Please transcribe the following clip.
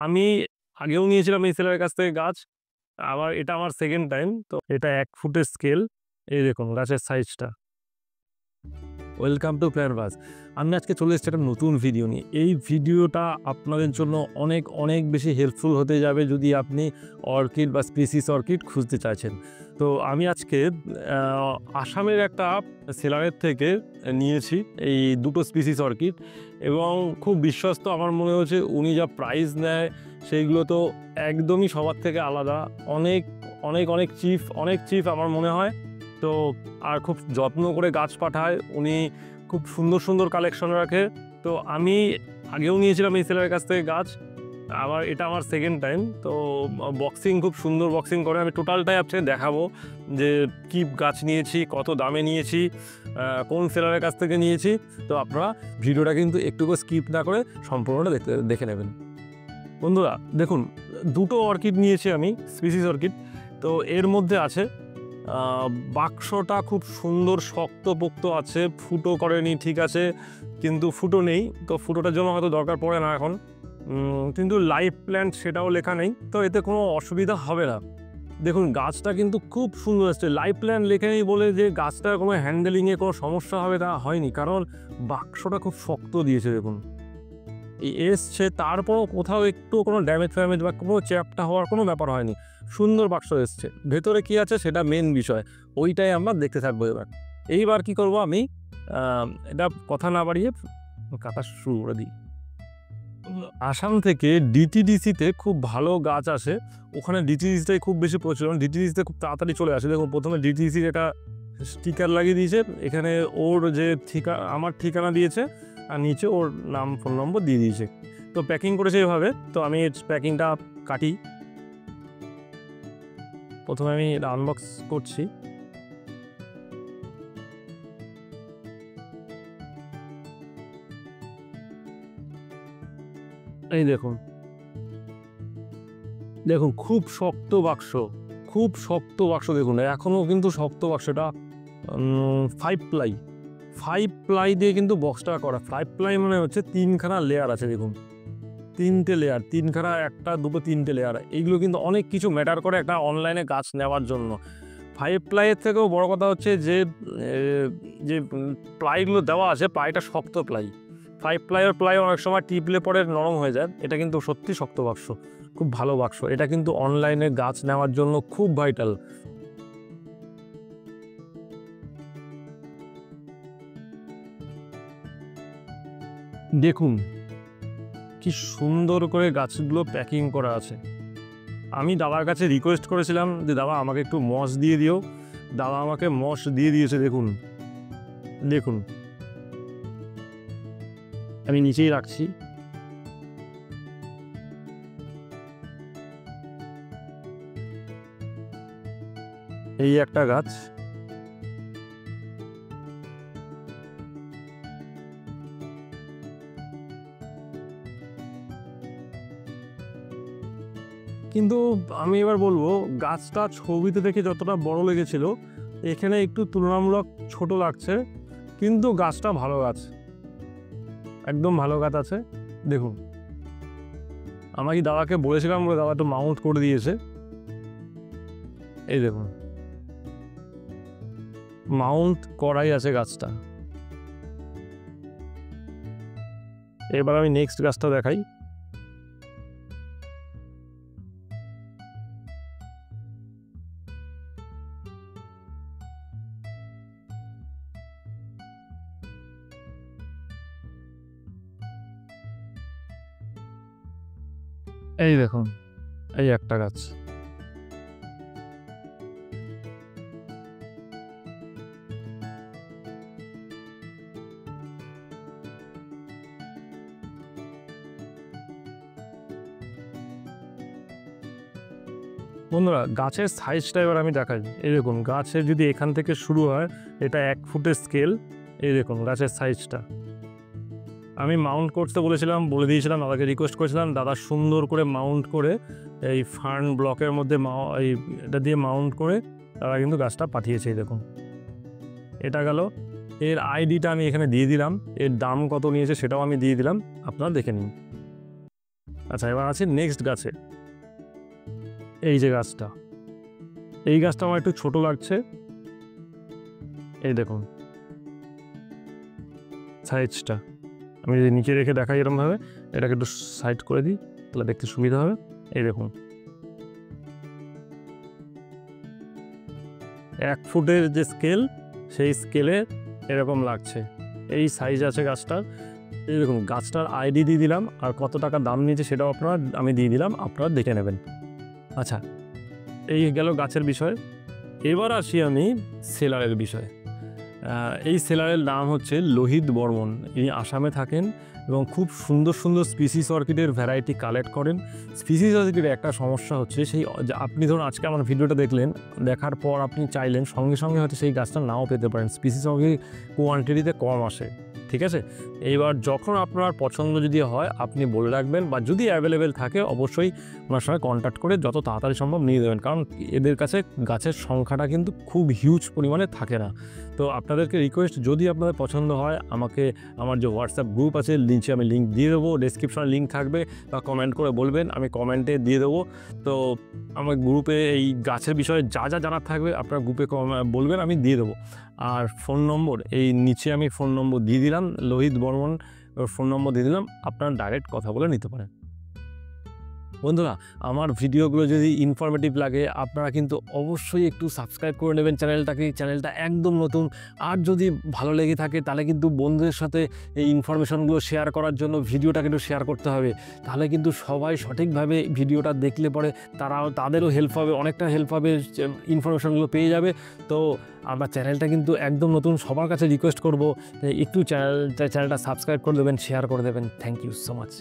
আমি আগেও নিয়েছিলাম এই সেলারের কাছ থেকে গাছ। এটা আমার সেকেন্ড টাইম। তো এটা ১ ফুটের স্কেল। এই দেখুন গাছের সাইজটা। Welcome to Planvas. আমি আজকে চলে এসেছি একটা নতুন ভিডিও নিয়ে। এই ভিডিওটা আপনাদের জন্য অনেক, অনেক বেশি হেল্পফুল হতে যাবে যদি আপনি অর্কিড বা স্পিসিস অর্কিড খুঁজতে চাইছেন। তো আমি আজকে আসামের একটা সেলারের থেকে নিয়েছি এই দুটো স্পিসিস অর্কিড এবং খুব বিশ্বস্ত আমার মনে হচ্ছে। উনি যা প্রাইস নেয় সেইগুলো তো একদমই সবার থেকে আলাদা। অনেক, অনেক, অনেক চিপ আমার মনে হয়। তো আর খুব যত্ন করে গাছ পাঠায়। উনি খুব সুন্দর, সুন্দর কালেকশন রাখে। তো আমি আগেও নিয়েছিলাম এই সেলারের কাছ থেকে গাছ। এটা আমার সেকেন্ড টাইম। তো বক্সিং খুব সুন্দর বক্সিং করে। আমি টোটালটাই আপনাকে দেখাবো যে কী গাছ নিয়েছি, কত দামে নিয়েছি, কোন সেলারের কাছ থেকে নিয়েছি। তো আপনারা ভিডিওটা কিন্তু একটুকু স্কিপ না করে সম্পূর্ণটা দেখে নেবেন। বন্ধুরা দেখুন, দুটো অর্কিড নিয়েছি আমি, স্পিসিস অর্কিড। তো এর মধ্যে আছে বাক্সটা খুব সুন্দর শক্তপোক্ত আছে, ফুটো করেনি ঠিক আছে, কিন্তু ফুটো নেই। তো ফুটোটার জন্য হয়তো দরকার পড়ে না এখন। কিন্তু লাইভ প্ল্যান্ট সেটাও লেখা নেই, তো এতে কোনো অসুবিধা হবে না। দেখুন গাছটা কিন্তু খুব সুন্দর আসছে। লাইভ প্ল্যান্ট লেখা নেই বলে যে গাছটার কোনো হ্যান্ডেলিংয়ে কোনো সমস্যা হবে তা হয়নি, কারণ বাক্সটা খুব শক্ত দিয়েছে। দেখুন এসছে, তারপরও কোথাও একটু কোনো ড্যামেজ ফ্যামেজ বা কোনো চ্যাপটা হওয়ার কোনো ব্যাপার হয়নি। সুন্দর বাক্স এসছে। ভেতরে কি আছে সেটা মেন বিষয়, ওইটাই আমরা দেখতে থাকবো। এইবার কি করব আমি, এটা কথা না বাড়িয়ে কাটা শুরু করে দিই। আসাম থেকে ডিটিডিসিতে খুব ভালো গাছ আসে। ওখানে ডিটিডিসিটাই খুব বেশি প্রচলন। ডিটিডিসিতে খুব তাড়াতাড়ি চলে আসে। দেখুন প্রথমে ডিটিডিসির একটা স্টিকার লাগিয়ে দিয়েছে। এখানে ওর যে আমার ঠিকানা দিয়েছে আর নিচে ওর নাম ফোন নম্বর দিয়ে দিয়েছে। তো প্যাকিং করেছে এভাবে। তো আমি প্যাকিংটা কাটি। প্রথমে আমি এটা আনবক্স করছি। এই দেখুন, দেখুন খুব শক্ত বাক্স, খুব শক্ত বাক্স। দেখুন এখনও কিন্তু শক্ত বাক্সটা। 5 প্লাই, 5 প্লাই দিয়ে কিন্তু বক্সটা করা। 5 প্লাই মানে হচ্ছে 3খানা লেয়ার আছে। দেখুন 3টে লেয়ার, 3খানা, 1টা 2টো 3টে লেয়ার। এইগুলো কিন্তু অনেক কিছু ম্যাটার করে একটা অনলাইনে গাছ নেওয়ার জন্য। 5 প্লাইয়ের থেকেও বড় কথা হচ্ছে যে প্লাইগুলো দেওয়া আছে, প্লাইটা শক্ত প্লাই। 5 প্লাইয়ের প্লাই অনেক সময় টিপলে পরে নরম হয়ে যায়। এটা কিন্তু সত্যি শক্ত বাক্স, খুব ভালো বাক্স। এটা কিন্তু অনলাইনে গাছ নেওয়ার জন্য খুব ভাইটাল। দেখুন কি সুন্দর করে গাছগুলো প্যাকিং করা আছে। আমি দাদার কাছে রিকোয়েস্ট করেছিলাম যে দাদা আমাকে একটু মস দিয়ে দিও। দাদা আমাকে মস দিয়ে দিয়েছে। দেখুন, দেখুন আমি নিচেই রাখছি। এই একটা গাছ, কিন্তু আমি এবার বলবো গাছটা ছবিতে দেখে যতটা বড় লেগেছিল এখানে একটু তুলনামূলক ছোট লাগছে, কিন্তু গাছটা ভালো গাছ, একদম ভালো গাছ আছে। দেখুন আমি দাদাকে বলেছিলাম বলে দাদা একটু মাউন্ট করে দিয়েছে। এই দেখুন মাউন্ট করাই আছে গাছটা। এবার আমি নেক্সট গাছটা দেখাই। এই দেখুন এই একটা গাছ। বন্ধুরা গাছের সাইজটা এবার আমি দেখাই। এই দেখুন গাছের যদি এখান থেকে শুরু হয়, এটা 1 ফুটের স্কেল। এই দেখুন গাছের সাইজটা। আমি মাউন্ট করতে বলেছিলাম, বলে দিয়েছিলাম, দাদাকে রিকোয়েস্ট করেছিলাম। দাদা সুন্দর করে মাউন্ট করে এই ফার্ন ব্লকের মধ্যে এটা দিয়ে মাউন্ট করে তারা কিন্তু গাছটা পাঠিয়েছে। এই দেখুন এটা গেল। এর আইডিটা আমি এখানে দিয়ে দিলাম, এর দাম কত নিয়েছে সেটাও আমি দিয়ে দিলাম, আপনারা দেখে নিন। আচ্ছা, এবার আছে নেক্সট গাছে। এই যে গাছটা, এই গাছটা আমার একটু ছোট লাগছে। এই দেখুন সাইজটা, আমি যদি নিচে রেখে দেখাই এরকমভাবে, এটাকে একটু সাইড করে দিই তাহলে দেখতে সুবিধা হবে। এই দেখুন 1 ফুটের যে স্কেল, সেই স্কেলে এরকম লাগছে। এই সাইজ আছে গাছটার। এই দেখুন গাছটার আইডি দিয়ে দিলাম, আর কত টাকা দাম নিয়েছে সেটাও আমি দিয়ে দিলাম, আপনারা দেখে নেবেন। আচ্ছা, এই গেল গাছের বিষয়। এবার আসি আমি সেলারের বিষয়ে। এই সেলারের নাম হচ্ছে লোহিত বর্মন। ইনি আসামে থাকেন এবং খুব সুন্দর সুন্দর স্পিসিস অর্কিডের ভ্যারাইটি কালেক্ট করেন। স্পিসিস অর্কিডের একটা সমস্যা হচ্ছে সেই আপনি ধরুন আজকে আমার ভিডিওটা দেখলেন, দেখার পর আপনি চাইলেন সঙ্গে সঙ্গে হয়তো সেই গাছটা নাও পেতে পারেন। স্পিসিস অর্কিড কোয়ান্টিটিতে কম আসে, ঠিক আছে? এইবার যখন আপনার পছন্দ যদি হয় আপনি বলে রাখবেন, বা যদি অ্যাভেলেবেল থাকে অবশ্যই ওনার সঙ্গে কন্ট্যাক্ট করে যত তাড়াতাড়ি সম্ভব নিয়ে দেবেন, কারণ এদের কাছে গাছের সংখ্যাটা কিন্তু খুব হিউজ পরিমাণে থাকে না। তো আপনাদেরকে রিকোয়েস্ট, যদি আপনাদের পছন্দ হয় আমাকে আমার যে হোয়াটসঅ্যাপ গ্রুপ আছে নিচে আমি লিঙ্ক দিয়ে দেবো, ডেসক্রিপশনে লিঙ্ক থাকবে, বা কমেন্ট করে বলবেন, আমি কমেন্টে দিয়ে দেবো। তো আমার গ্রুপে এই গাছের বিষয়ে যা যা জানার থাকবে আপনার গ্রুপে বলবেন, আমি দিয়ে দেবো। আর ফোন নম্বর এই নিচে আমি ফোন নম্বর দিয়ে দিলাম, লোহিত বর্মন ফোন নম্বর দিয়ে দিলাম, আপনারা ডাইরেক্ট কথা বলে নিতে পারেন। বন্ধুরা, আমার ভিডিওগুলো যদি ইনফরমেটিভ লাগে আপনারা কিন্তু অবশ্যই একটু সাবস্ক্রাইব করে নেবেন চ্যানেলটাকে। চ্যানেলটা একদম নতুন। আর যদি ভালো লেগে থাকে তাহলে কিন্তু বন্ধুদের সাথে এই ইনফরমেশনগুলো শেয়ার করার জন্য ভিডিওটাকে একটু শেয়ার করতে হবে। তাহলে কিন্তু সবাই সঠিকভাবে ভিডিওটা দেখলে পরে তাদেরও হেল্প হবে, অনেকটা হেল্প হবে, ইনফরমেশনগুলো পেয়ে যাবে। তো আমার চ্যানেলটা কিন্তু একদম নতুন, সবার কাছে রিকোয়েস্ট করব একটু চ্যানেলটা সাবস্ক্রাইব করে দেবেন, শেয়ার করে দেবেন। Thank you so much.